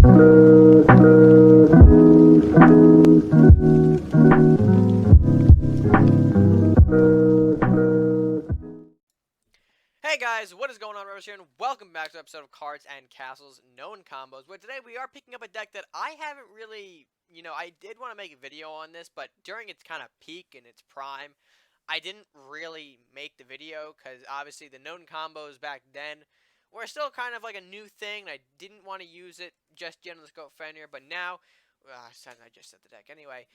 Hey guys, what is going on? RedMaster here, and welcome back to an episode of Cards and Castles Known Combos, where today we are picking up a deck that I haven't really, I did want to make a video on this, but during its kind of peak and its prime, I didn't really make the video, because obviously the Known Combos back then were still kind of like a new thing, and I didn't want to use it just yet on the Scope Fenrir, but now, I just set the deck anyway.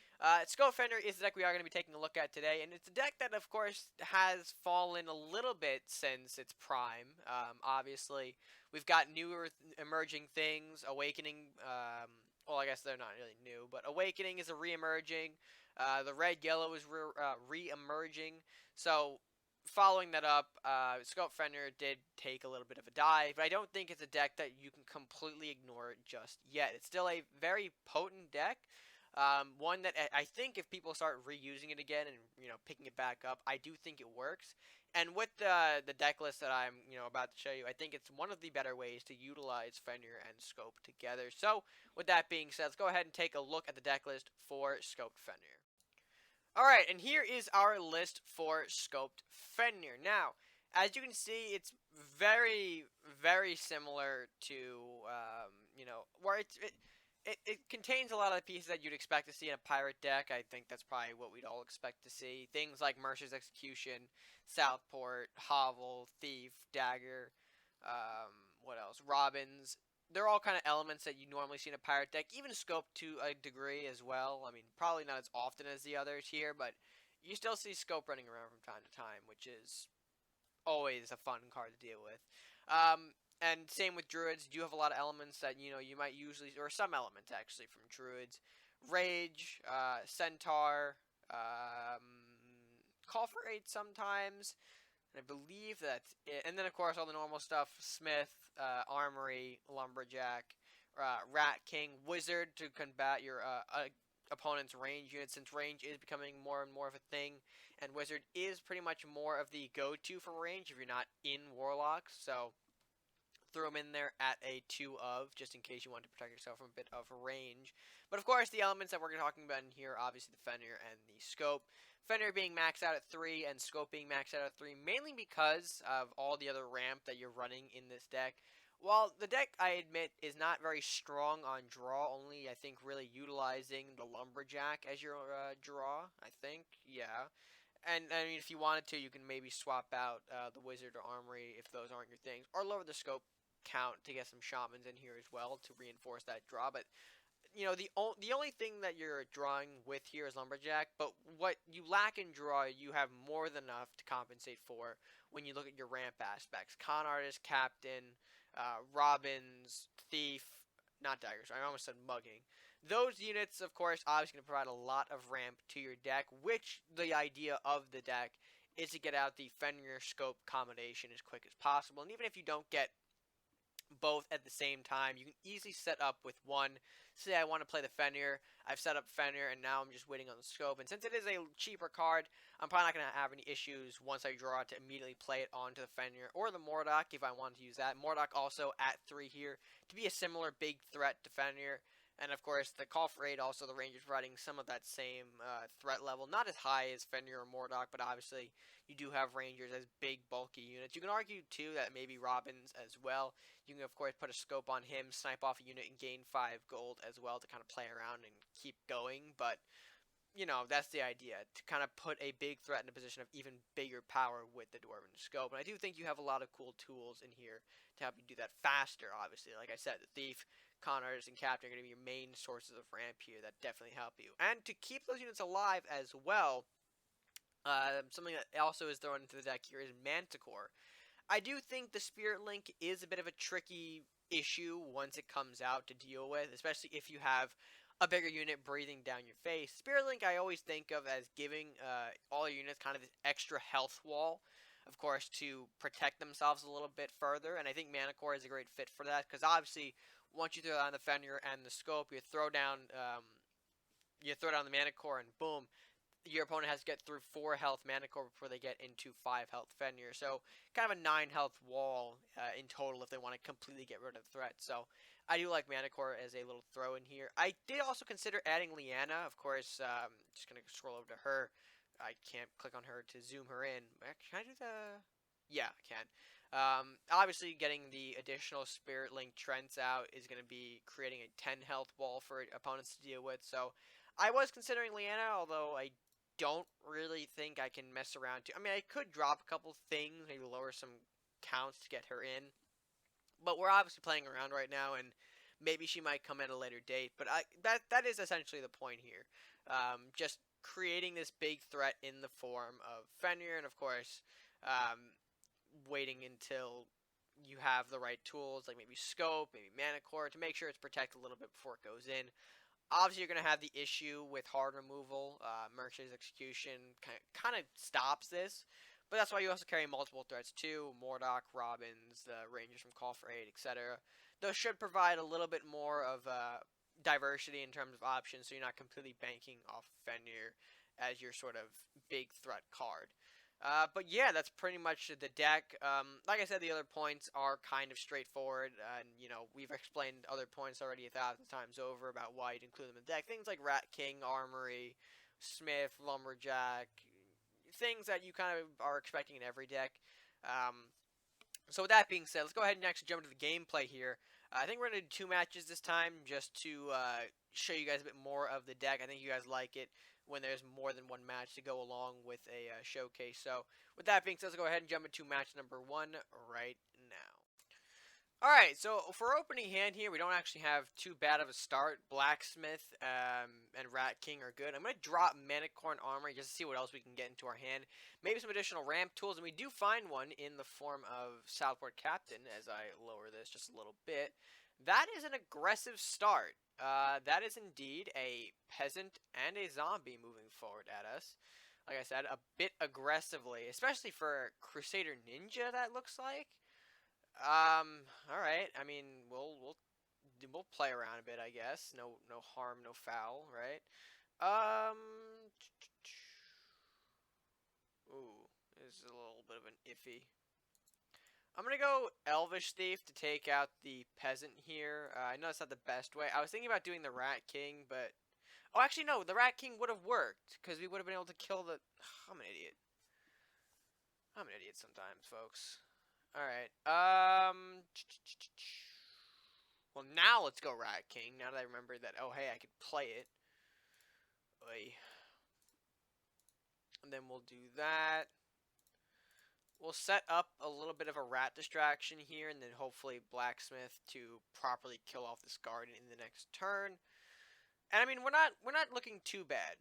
Scope Fenrir is the deck we are going to be taking a look at today, and it's a deck that, of course, has fallen a little bit since its prime. Obviously, we've got newer emerging things. Awakening, well, I guess they're not really new, but Awakening is a re-emerging. The red-yellow is re-emerging. So, following that up, Scope Fenrir did take a little bit of a dive, but I don't think it's a deck that you can completely ignore just yet. It's still a very potent deck, one that I think if people start reusing it again and picking it back up, I do think it works. And with the deck list that I'm about to show you, I think it's one of the better ways to utilize Fenrir and Scope together. So with that being said, let's go ahead and take a look at the deck list for Scope Fenrir. Alright, and here is our list for Scoped Fenrir. Now, as you can see, it's very, very similar to, where it contains a lot of the pieces that you'd expect to see in a pirate deck. I think that's probably what we'd all expect to see. Things like Mercer's Execution, Southport, Hovel, Thief, Dagger, what else? Robins. They're all kind of elements that you normally see in a pirate deck, even Scope to a degree as well. I mean, probably not as often as the others here, but you still see Scope running around from time to time, which is always a fun card to deal with. And same with Druids. You do have a lot of elements that, you might usually, or some elements actually from Druids. Rage, Centaur, Call for Aid sometimes. And I believe that's it. And then, of course, all the normal stuff. Smith, Armory, Lumberjack, Rat King, Wizard to combat your opponent's range units, since range is becoming more and more of a thing. And Wizard is pretty much more of the go-to for range if you're not in Warlocks. So throw them in there at a 2 of, just in case you want to protect yourself from a bit of range. But of course, the elements that we're talking about in here, obviously the Fenrir and the Scope. Fenrir being maxed out at 3 and Scope being maxed out at 3, mainly because of all the other ramp that you're running in this deck. While the deck, I admit, is not very strong on draw, only I think really utilizing the Lumberjack as your draw, I think, yeah. And I mean, if you wanted to, you can maybe swap out the Wizard or Armory if those aren't your things, or lower the Scope count to get some Shamans in here as well to reinforce that draw. But the only thing that you're drawing with here is Lumberjack, but what you lack in draw, you have more than enough to compensate for when you look at your ramp aspects. Con Artist, Captain, Robins, Thief, not Daggers, I almost said Mugging. Those units, of course, obviously going to provide a lot of ramp to your deck, which the idea of the deck is to get out the Fenrir Scope combination as quick as possible. And even if you don't get both at the same time, you can easily set up with one. Say I want to play the Fenrir, I've set up Fenrir, and now I'm just waiting on the Scope. And since it is a cheaper card, I'm probably not going to have any issues once I draw it to immediately play it onto the Fenrir or the Mordok if I want to use that. Mordok also at 3 here to be a similar big threat to Fenrir. And of course, the Call for Aid, also the range is providing some of that same threat level. Not as high as Fenrir or Mordok, but obviously you do have Rangers as big, bulky units. You can argue, too, that maybe Robins as well. You can, of course, put a Scope on him, snipe off a unit, and gain 5 gold as well to kind of play around and keep going. But, that's the idea, to kind of put a big threat in a position of even bigger power with the Dwarven Scope. And I do think you have a lot of cool tools in here to help you do that faster, obviously. Like I said, the Thief, Con Artist, and Captain are going to be your main sources of ramp here that definitely help you. And to keep those units alive as well, something that also is thrown into the deck here is Manticore. I do think the Spirit Link is a bit of a tricky issue once it comes out to deal with, especially if you have a bigger unit breathing down your face. Spirit Link I always think of as giving all your units kind of this extra health wall, of course, to protect themselves a little bit further, and I think Manticore is a great fit for that, because obviously once you throw down the Fenrir and the Scope, you throw down the Manticore, and boom, your opponent has to get through 4 health Manticore before they get into 5 health Fenrir. So kind of a 9 health wall in total if they want to completely get rid of the threat. So I do like Manicore as a little throw in here. I did also consider adding Leanna. Of course, just going to scroll over to her. I can't click on her to zoom her in. Can I do the... Yeah, I can. Obviously, getting the additional Spirit Link Trents out is going to be creating a 10 health wall for opponents to deal with. So I was considering Leanna, although I don't really think I can mess around. I mean, I could drop a couple things, maybe lower some counts to get her in. But we're obviously playing around right now, and maybe she might come at a later date. But that is essentially the point here. Just creating this big threat in the form of Fenrir, and of course, waiting until you have the right tools, like maybe Scope, maybe Manicore, to make sure it's protected a little bit before it goes in. Obviously, you're going to have the issue with hard removal. Mercury's Execution kind of stops this. But that's why you also carry multiple threats too. Mordock, Robins, the Rangers from Call for Aid, etc. Those should provide a little bit more of diversity in terms of options, so you're not completely banking off Fenrir as your sort of big threat card. But yeah, that's pretty much the deck. Like I said, the other points are kind of straightforward, and we've explained other points already 1,000 times over about why you'd include them in the deck. Things like Rat King, Armory, Smith, Lumberjack, things that you kind of are expecting in every deck. So with that being said, let's go ahead and actually jump into the gameplay here. I think we're going to do 2 matches this time just to show you guys a bit more of the deck. I think you guys like it when there's more than 1 match to go along with a showcase. So with that being said, let's go ahead and jump into match number 1 right now. Alright, so for opening hand here, we don't actually have too bad of a start. Blacksmith and Rat King are good. I'm going to drop Manicorn Armory just to see what else we can get into our hand. Maybe some additional ramp tools, and we do find one in the form of Southport Captain as I lower this just a little bit. That is an aggressive start. That is indeed a peasant and a zombie moving forward at us. Like I said, a bit aggressively, especially for Crusader Ninja, that looks like. All right. I mean, we'll play around a bit, I guess. No harm, no foul, right? Ooh, this is a little bit of an iffy. I'm gonna go Elvish Thief to take out the peasant here. I know it's not the best way. I was thinking about doing the Rat King, but oh, actually no, the Rat King would have worked because we would have been able to kill the. I'm an idiot. I'm an idiot sometimes, folks. Alright, well, now let's go Rat King, now that I remember that, oh, hey, I could play it. Oy. And then we'll do that. We'll set up a little bit of a rat distraction here, and then hopefully Blacksmith to properly kill off this guardian in the next turn. And I mean, we're not looking too bad.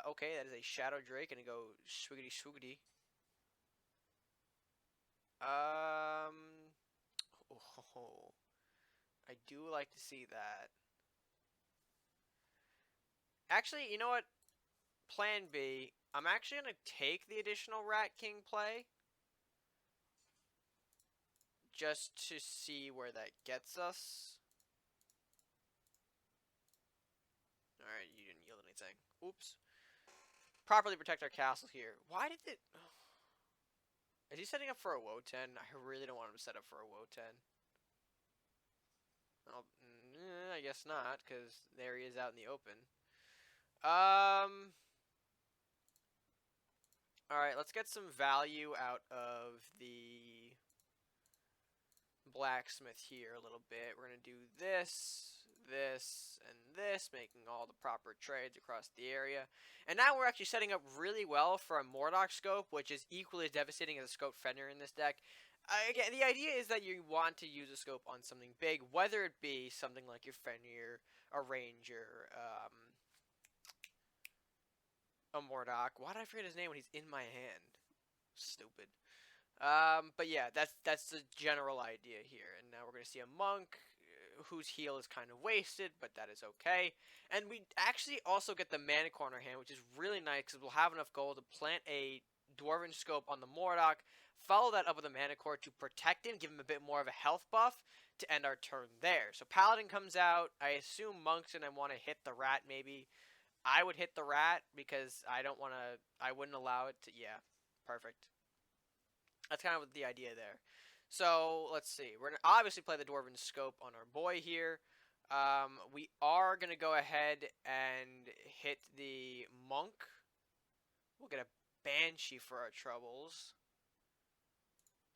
Okay, that is a Shadow Drake, gonna go swoogity swoogity. Oh, I do like to see that. Actually, you know what? Plan B. I'm actually going to take the additional Rat King play. Just to see where that gets us. Alright, you didn't yield anything. Oops. Properly protect our castle here. Why did it... Is he setting up for a Wotan? I really don't want him to set up for a Wotan. Well, I guess not, because there he is out in the open. Alright, let's get some value out of the Blacksmith here a little bit. We're going to do this, this, and this, making all the proper trades across the area. And now we're actually setting up really well for a Mordock scope, which is equally as devastating as a Scope Fenrir in this deck. Again, the idea is that you want to use a scope on something big, whether it be something like your Fenrir, a Ranger, a Mordock. Why did I forget his name when he's in my hand? Stupid. But yeah, that's the general idea here. And now we're going to see a monk whose heal is kind of wasted, but that is okay. And we actually also get the Manicore in our hand, which is really nice because we'll have enough gold to plant a Dwarven Scope on the Mordock, follow that up with a Manicore to protect him, give him a bit more of a health buff to end our turn there. So Paladin comes out. I assume Monk's and I want to hit the rat maybe. I would hit the rat because I don't want to, I wouldn't allow it to, yeah, perfect. That's kind of the idea there. So, let's see. We're going to obviously play the Dwarven Scope on our boy here. We are gonna go ahead and hit the monk. We'll get a banshee for our troubles.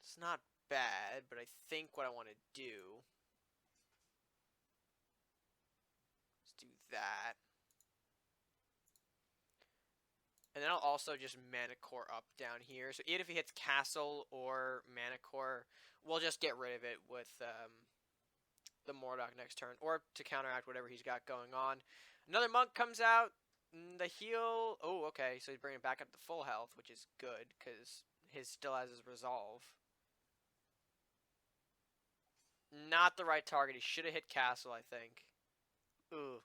It's not bad, but I think what I want to do. Let's do that. And then I'll also just mana core up down here. So even if he hits castle or mana core, we'll just get rid of it with the Mordok next turn, or to counteract whatever he's got going on. Another monk comes out. The heal. Oh, okay. So he's bringing it back up to full health, which is good because his still has his resolve. Not the right target. He should have hit castle, I think. Ooh.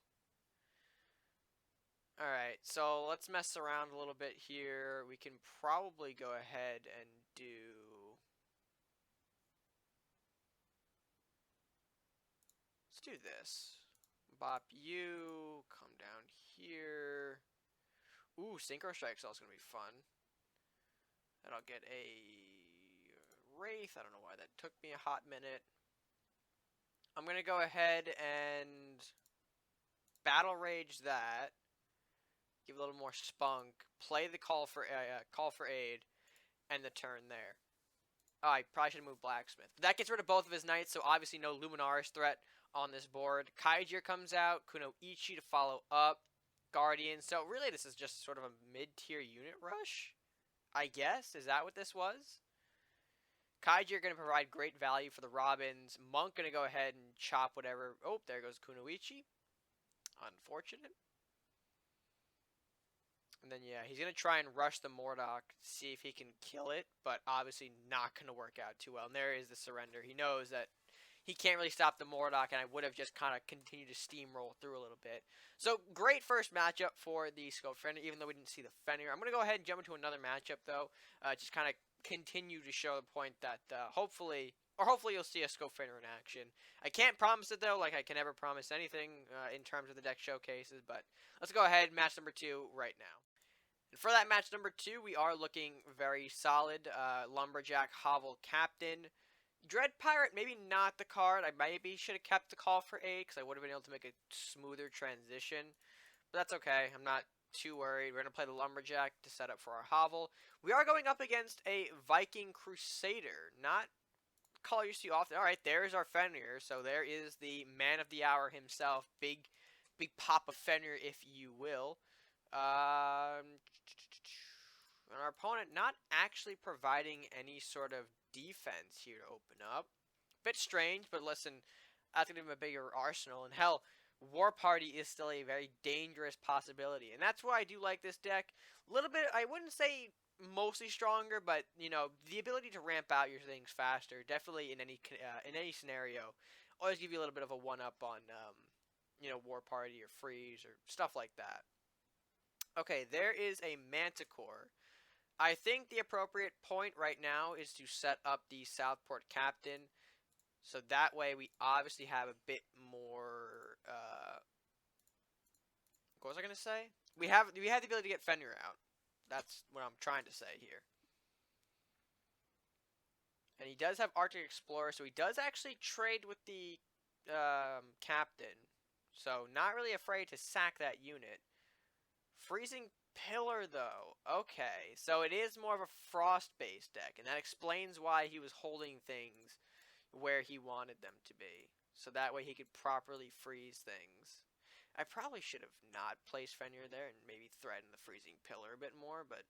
Alright, so let's mess around a little bit here. We can probably go ahead and do... Let's do this. Bop you, come down here. Ooh, Synchro Strike's also going to be fun. And I'll get a Wraith. I don't know why that took me a hot minute. I'm going to go ahead and Battle Rage that. Give a little more spunk. Play the call for aid, and the turn there. Oh, I probably should have moved Blacksmith. That gets rid of both of his knights, so obviously no Luminaris threat on this board. Kaijir comes out. Kunoichi to follow up. Guardian. So really, this is just sort of a mid-tier unit rush, I guess. Is that what this was? Kaijir going to provide great value for the Robins. Monk going to go ahead and chop whatever. Oh, there goes Kunoichi. Unfortunate. And then, yeah, he's going to try and rush the Mordok, see if he can kill it, but obviously not going to work out too well. And there is the surrender. He knows that he can't really stop the Mordok, and I would have just kind of continued to steamroll through a little bit. So, great first matchup for the Scope Fenrir, even though we didn't see the Fenrir. I'm going to go ahead and jump into another matchup, though, just kind of continue to show the point that hopefully you'll see a Scope Fenrir in action. I can't promise it, though, like I can never promise anything in terms of the deck showcases, but let's go ahead, match number 2 right now. And for that match number 2, we are looking very solid. Lumberjack, Hovel, Captain. Dread Pirate, maybe not the card. I maybe should have kept the call for aid because I would have been able to make a smoother transition. But that's okay. I'm not too worried. We're going to play the Lumberjack to set up for our Hovel. We are going up against a Viking Crusader. Not call you see often. Alright, there's our Fenrir. So there is the man of the hour himself. Big Papa Fenrir, if you will. And our opponent not actually providing any sort of defense here to open up. Bit strange, but listen, that's going to give him a bigger arsenal. And hell, War Party is still a very dangerous possibility. And that's why I do like this deck. A little bit, I wouldn't say mostly stronger, but, you know, the ability to ramp out your things faster, definitely in any scenario, always give you a little bit of a one-up on, you know, War Party or Freeze or stuff like that. Okay, there is a Manticore. I think the appropriate point right now is to set up the Southport Captain. So that way we obviously have a bit more, what was I going to say? We have the ability to get Fenrir out. That's what I'm trying to say here. And he does have Arctic Explorer, so he does actually trade with the Captain. So not really afraid to sack that unit. Freezing Pillar, though. Okay, so it is more of a frost-based deck, and that explains why he was holding things where he wanted them to be. So that way he could properly freeze things. I probably should have not placed Fenrir there and maybe threatened the Freezing Pillar a bit more, but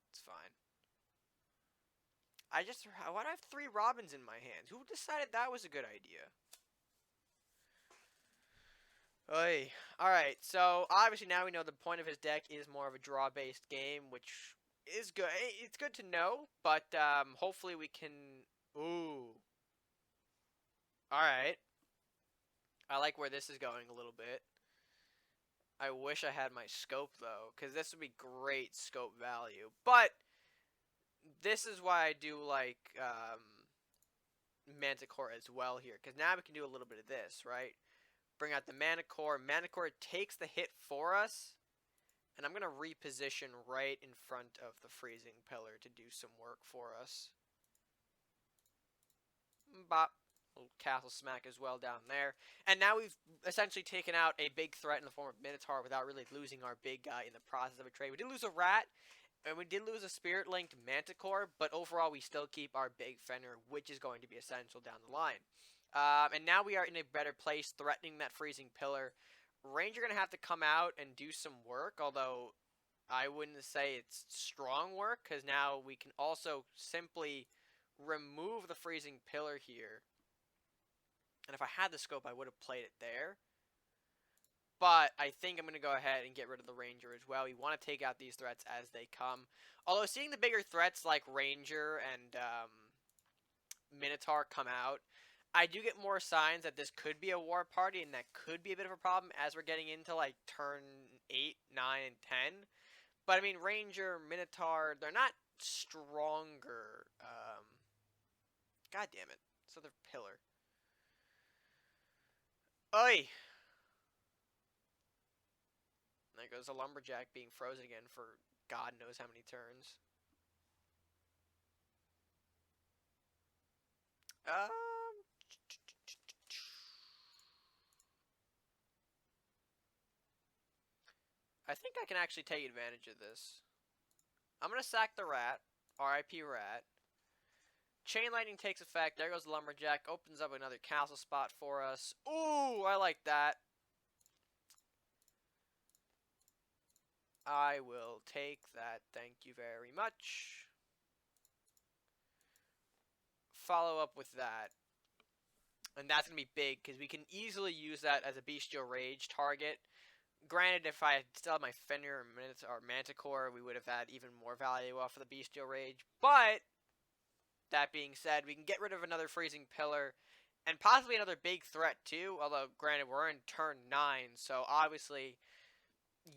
it's fine. Why do I have 3 Robins in my hands? Who decided that was a good idea? Oy. Alright, so obviously now we know the point of his deck is more of a draw-based game, which is good. It's good to know, but hopefully we can... Ooh. Alright. I like where this is going a little bit. I wish I had my scope, though, because this would be great scope value. But this is why I do like Manticore as well here, because now we can do a little bit of this, right? Bring out the Manticore. Manticore takes the hit for us. And I'm going to reposition right in front of the Freezing Pillar to do some work for us. Bop. Little castle smack as well down there. And now we've essentially taken out a big threat in the form of Minotaur without really losing our big guy in the process of a trade. We did lose a rat, and we did lose a spirit-linked Manticore, but overall we still keep our big Fenrir, which is going to be essential down the line. And now we are in a better place, threatening that freezing pillar. Ranger going to have to come out and do some work, although I wouldn't say it's strong work, because now we can also simply remove the freezing pillar here. And if I had the scope, I would have played it there. But I think I'm going to go ahead and get rid of the Ranger as well. We want to take out these threats as they come. Although seeing the bigger threats like Ranger and Minotaur come out, I do get more signs that this could be a war party, and that could be a bit of a problem as we're getting into like turn 8, 9, and 10. But I mean, Ranger, Minotaur, they're not stronger. God damn it. This other pillar. Oi! There goes a lumberjack being frozen again for God knows how many turns. I think I can actually take advantage of this. I'm going to sack the rat. R.I.P. rat. Chain lightning takes effect. There goes the lumberjack. Opens up another castle spot for us. Ooh, I like that. I will take that. Thank you very much. Follow up with that. And that's going to be big, because we can easily use that as a Bestial Rage target. Granted, if I still had my Fenrir or Manticore, we would have had even more value off of the Bestial Rage. But, that being said, we can get rid of another Freezing Pillar, and possibly another big threat too. Although, granted, we're in turn 9, so obviously,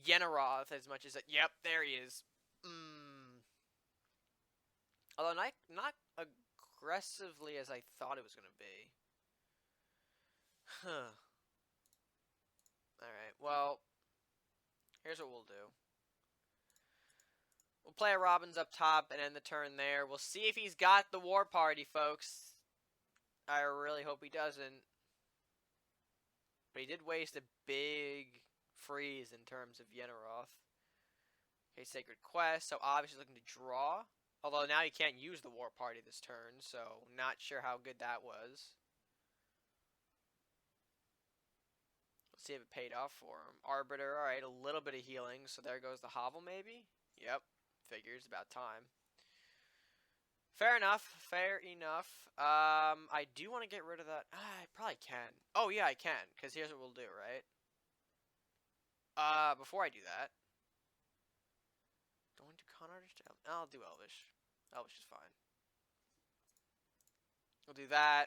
Yenneroth, as much as that. Yep, there he is. Although not aggressively as I thought it was going to be. Huh. Alright, well, here's what we'll do. We'll play a Robins up top and end the turn there. We'll see if he's got the war party, folks. I really hope he doesn't. But he did waste a big freeze in terms of Yenneroth. Okay, Sacred Quest, so obviously looking to draw. Although now he can't use the war party this turn, so not sure how good that was. See if it paid off for him. Arbiter, alright, a little bit of healing. So there goes the hovel, maybe? Yep. Figures, about time. Fair enough. Fair enough. I do want to get rid of that. I probably can. Oh, yeah, I can. Because here's what we'll do, right? Before I do that. Going to Con Artist? I'll do Elvish. Elvish is fine. We'll do that.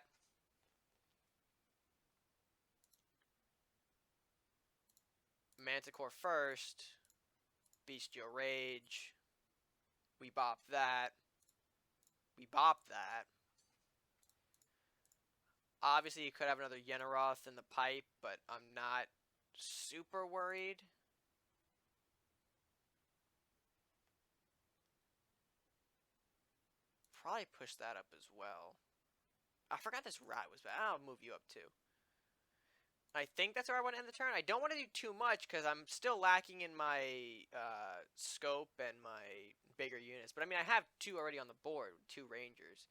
Manticore first. Bestial Rage. We bop that. We bop that. Obviously, you could have another Yenneroth in the pipe, but I'm not super worried. Probably push that up as well. I forgot this rat was bad. I'll move you up too. I think that's where I want to end the turn. I don't want to do too much because I'm still lacking in my scope and my bigger units. But I mean, I have 2 already on the board, 2 Rangers.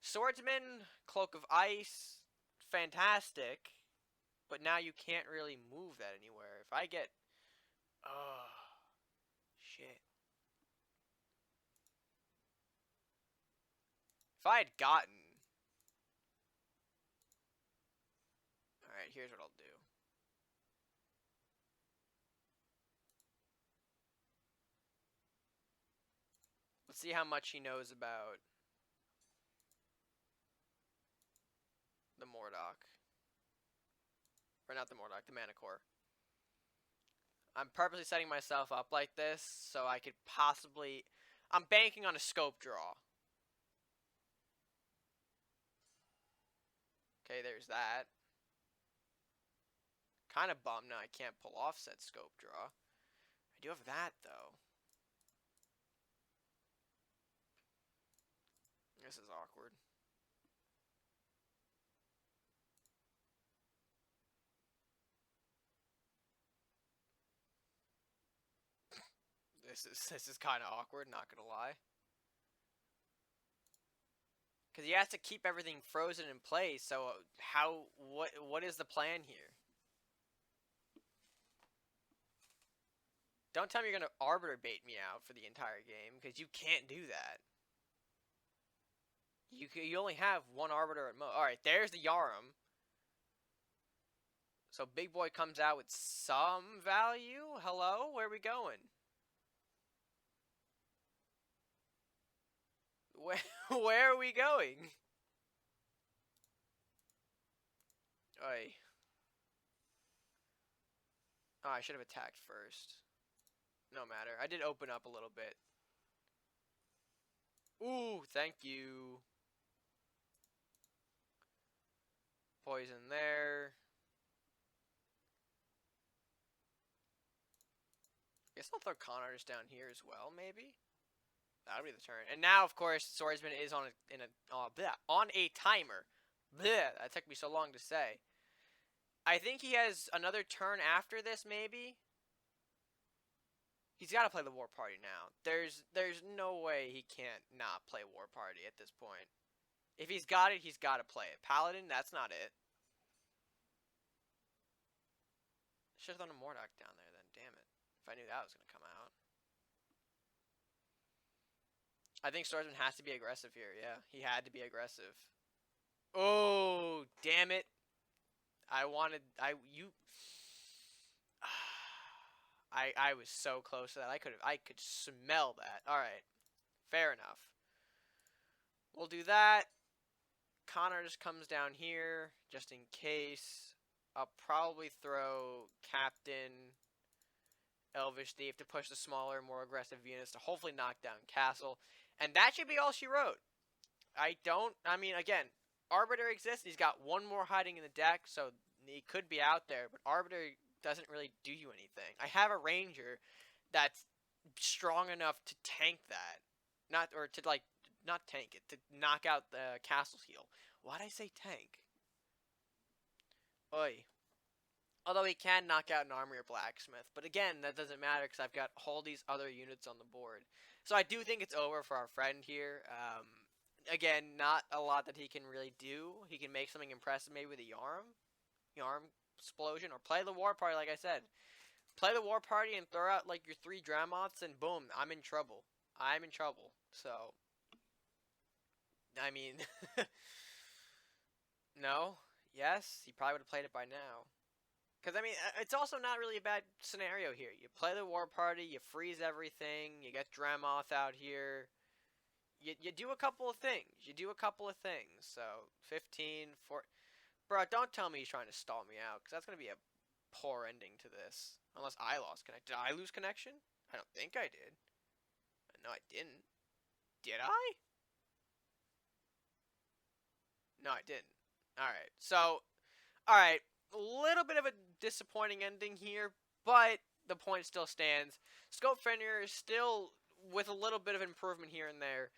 Swordsman, Cloak of Ice, fantastic. But now you can't really move that anywhere. If I get... Oh, shit. If I had gotten... Alright, here's what I'll do. Let's see how much he knows about the Mordok. Or not the Mordok, the Manticore. I'm purposely setting myself up like this so I could possibly... I'm banking on a scope draw. Okay, there's that. Kind of bummed now I can't pull off said scope draw. I do have that, though. This is awkward. this is kind of awkward, not gonna lie. Because he has to keep everything frozen in place, so what is the plan here? Don't tell me you're gonna Arbiter bait me out for the entire game, because you can't do that. You only have one Arbiter at most. Alright, there's the Yarum. So Big Boy comes out with some value? Hello? Where are we going? Where are we going? Oi. Oh, I should have attacked first. No matter. I did open up a little bit. Ooh, thank you. Poison there. Guess I'll throw con artist down here as well, maybe. That'll be the turn. And now, of course, Swordsman is on a timer. Bleh, that took me so long to say. I think he has another turn after this, maybe. He's got to play the War Party now. There's no way he can't not play War Party at this point. If he's got it, he's got to play it. Paladin, that's not it. Should have thrown a Mordok down there then, damn it. If I knew that was going to come out. I think Swordsman has to be aggressive here, yeah. He had to be aggressive. Oh, damn it. I was so close to that. I could smell that. Alright. Fair enough. We'll do that. Connor just comes down here, just in case. I'll probably throw Captain, Elvish Thief to push the smaller, more aggressive units to hopefully knock down Castle. And that should be all she wrote. I mean, again, Arbiter exists. He's got one more hiding in the deck, so he could be out there. But Arbiter doesn't really do you anything. I have a Ranger that's strong enough to tank that. Not tank it, to knock out the Castle's heal. Why'd I say tank? Oi. Although he can knock out an Armory or Blacksmith. But again, that doesn't matter because I've got all these other units on the board. So I do think it's over for our friend here. Again, not a lot that he can really do. He can make something impressive maybe with a Yarm Explosion, or play the War Party like I said. Play the War Party and throw out like your 3 Dramoths and boom, I'm in trouble. I'm in trouble. So, I mean, no, yes, he probably would have played it by now. Because, I mean, it's also not really a bad scenario here. You play the War Party, you freeze everything, you get Dramoth out here. You do a couple of things. So, 15, 4... Bro, don't tell me he's trying to stall me out, because that's going to be a poor ending to this. Unless I lost connection. Did I lose connection? I don't think I did. No, I didn't. Did I? No, I didn't. Alright, so... Alright, a little bit of a disappointing ending here, but the point still stands. Scope Fenrir is still, with a little bit of improvement here and there,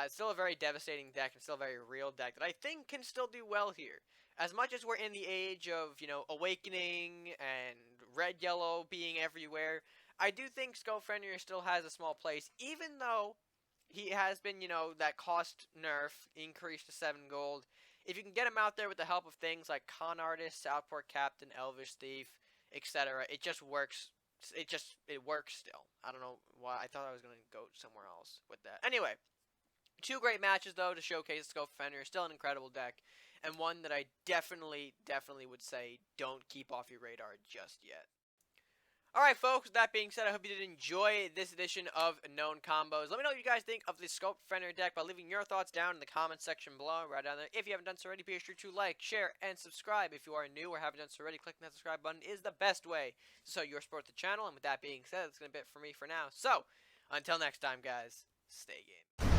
it's still a very devastating deck and still a very real deck that I think can still do well here. As much as we're in the age of, you know, Awakening and red-yellow being everywhere, I do think Scope Fenrir still has a small place, even though he has been, you know, that cost nerf increased to 7 gold. If you can get him out there with the help of things like Con Artist, Southport Captain, Elvish Thief, etc., it just works. It works still. I don't know why. I thought I was going to go somewhere else with that. Anyway, 2 great matches, though, to showcase Scope Fenrir. Still an incredible deck, and one that I definitely would say don't keep off your radar just yet. Alright, folks, with that being said, I hope you did enjoy this edition of Known Combos. Let me know what you guys think of the Scope Fenrir deck by leaving your thoughts down in the comments section below, right down there. If you haven't done so already, be sure to like, share, and subscribe. If you are new or haven't done so already, clicking that subscribe button is the best way to show your support to the channel. And with that being said, that's going to be it for me for now. So, until next time, guys, stay game.